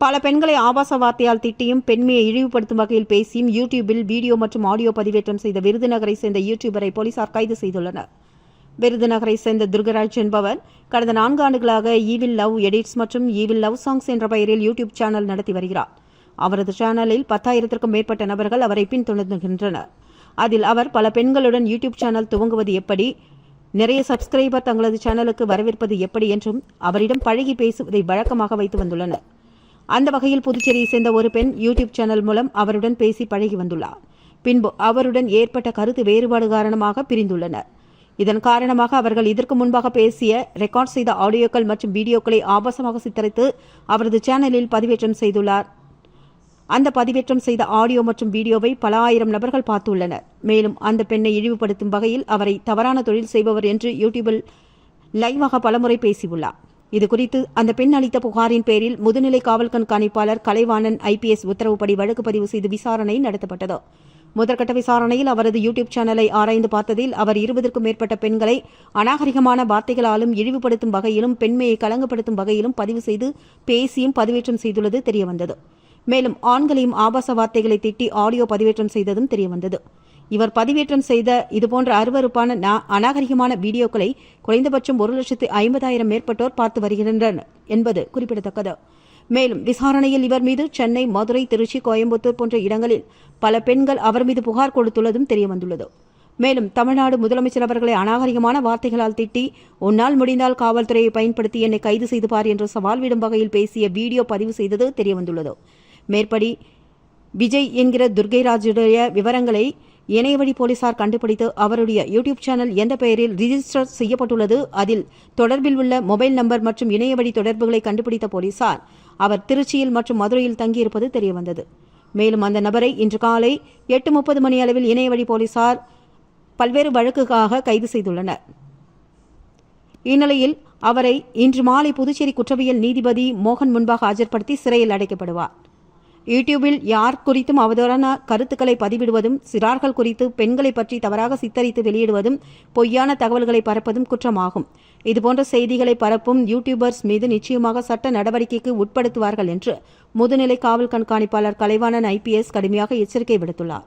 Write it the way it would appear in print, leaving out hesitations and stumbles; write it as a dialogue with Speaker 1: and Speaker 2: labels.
Speaker 1: பல பெண்களை ஆபாச வார்த்தையால் திட்டியும் பெண்மையை இழிவுபடுத்தும் வகையில் பேசியும் யூடியூபில் வீடியோ மற்றும் ஆடியோ பதிவேற்றம் செய்த விருதுநகரை சேர்ந்த யூடியூபரை போலீசார் கைது செய்துள்ளனர். விருதுநகரை சேர்ந்த துர்கராஜ் என்பவர் கடந்த 4 ஆண்டுகளாக ஈவில் லவ் எடிட்ஸ் மற்றும் ஈவில் லவ் சாங்ஸ் என்ற பெயரில் யூடியூப் சேனல் நடத்தி வருகிறார். அவரது சேனலில் 10,000க்கும் மேற்பட்ட நபர்கள் அவரை பின்தொடர்கின்றனர். அதில் அவர் பல பெண்களுடன் யூடியூப் சேனல் துவங்குவது எப்படி, நிறைய சப்ஸ்கிரைபர் தங்களது சேனலுக்கு வரவேற்பது எப்படி என்றும் அவரிடம் பழகி பேசுவதை வழக்கமாக வைத்து வந்துள்ளனர். அந்த வகையில் புதுச்சேரியை சேர்ந்த ஒரு பெண் யூடியூப் சேனல் மூலம் அவருடன் பேசி பழகி வந்துள்ளார். பின்பு அவருடன் ஏற்பட்ட கருத்து வேறுபாடு காரணமாக பிரிந்துள்ளனர். இதன் காரணமாக அவர்கள் இதற்கு முன்பாக பேசிய ரெக்கார்ட் செய்த ஆடியோக்கள் மற்றும் வீடியோக்களை ஆபாசமாக சித்தரித்து அவரது சேனலில் பதிவேற்றம் செய்துள்ளார். அந்த பதிவேற்றம் செய்த ஆடியோ மற்றும் வீடியோவை பல ஆயிரம் நபர்கள் பார்த்துள்ளனர். மேலும் அந்த பெண்ணை இழிவுபடுத்தும் வகையில் அவரை தவறான தொழில் செய்பவர் என்று யூடியூபில் லைவாக பலமுறை பேசியுள்ளார். இதுகுறித்து அந்த பெண் அளித்த புகாரின் பேரில் முதுநிலை காவல் கண்காணிப்பாளர் கலைவாணன் IPS உத்தரவுப்படி வழக்கு பதிவு செய்து விசாரணை நடத்தப்பட்டது. முதற்கட்ட விசாரணையில் அவரது யூடியூப் சேனலை ஆராய்ந்து பார்த்ததில் அவர் 20க்கும் மேற்பட்ட பெண்களை அநாகரிகமான வார்த்தைகளாலும் இழிவுபடுத்தும் வகையிலும் பெண்மையை களங்கப்படுத்தும் வகையிலும் பதிவு செய்து பேசியும் பதிவேற்றம் செய்துள்ளது தெரியவந்தது. மேலும் ஆண்களையும் ஆபாச வார்த்தைகளை திட்டி ஆடியோ பதிவேற்றம் செய்ததும் தெரியவந்தது. இவர் பதிவேற்றம் செய்த இதுபோன்ற அருவருப்பான அநாகரிகமான வீடியோக்களை குறைந்தபட்சம் 1,50,000 மேற்பட்டோர் பார்த்து வருகின்றனர் என்பது குறிப்பிடத்தக்கது. மேலும் விசாரணையில் இவர் மீது சென்னை, மதுரை, திருச்சி, கோயம்புத்தூர் போன்ற இடங்களில் பல பெண்கள் அவர் மீது புகார் கொடுத்துள்ளதும் தெரியவந்துள்ளது. மேலும் தமிழ்நாடு முதலமைச்சர் அவர்களை அநாகரிகமான வார்த்தைகளால் திட்டி, உன்னால் முடிந்தால் காவல்துறையை பயன்படுத்தி என்னை கைது செய்து பார் என்று சவால் விடும் வகையில் பேசிய வீடியோ பதிவு செய்தது தெரியவந்துள்ளது. மேற்படி விஜய் என்கிற துர்கைராஜுடைய விவரங்களை இணையவழி போலீசார் கண்டுபிடித்து அவருடைய யூடியூப் சேனல் எந்த பெயரில் ரிஜிஸ்டர் செய்யப்பட்டுள்ளது, அதில் தொடர்பில் உள்ள மொபைல் நம்பர் மற்றும் இணையவழி தொடர்புகளை கண்டுபிடித்த போலீசார் அவர் திருச்சியில் மற்றும் மதுரையில் தங்கியிருப்பது தெரியவந்தது. மேலும் அந்த நபரை இன்று காலை 8:30 மணி அளவில் இணையவழி போலீசார் பல்வேறு வழக்குக்காக கைது செய்துள்ளனர். இந்நிலையில் அவரை இன்று மாலை புதுச்சேரி குற்றவியல் நீதிபதி மோகன் முன்பாக ஆஜர்படுத்தி சிறையில் அடைக்கப்படுவார். யூடியூபில் யார் குறித்தும் அவதூறான கருத்துக்களை பதிவிடுவதும், சிறார்கள் குறித்து பெண்களை பற்றி தவறாக சித்தரித்து வெளியிடுவதும், பொய்யான தகவல்களை பரப்பதும் குற்றமாகும். இதுபோன்ற செய்திகளை பரப்பும் யூடியூபர்ஸ் மீது நிச்சயமாக சட்ட நடவடிக்கைக்கு உட்படுத்துவார்கள் என்று முதுநிலை காவல் கண்காணிப்பாளர் கலைவாணன் IPS கடுமையாக எச்சரிக்கை விடுத்துள்ளார்.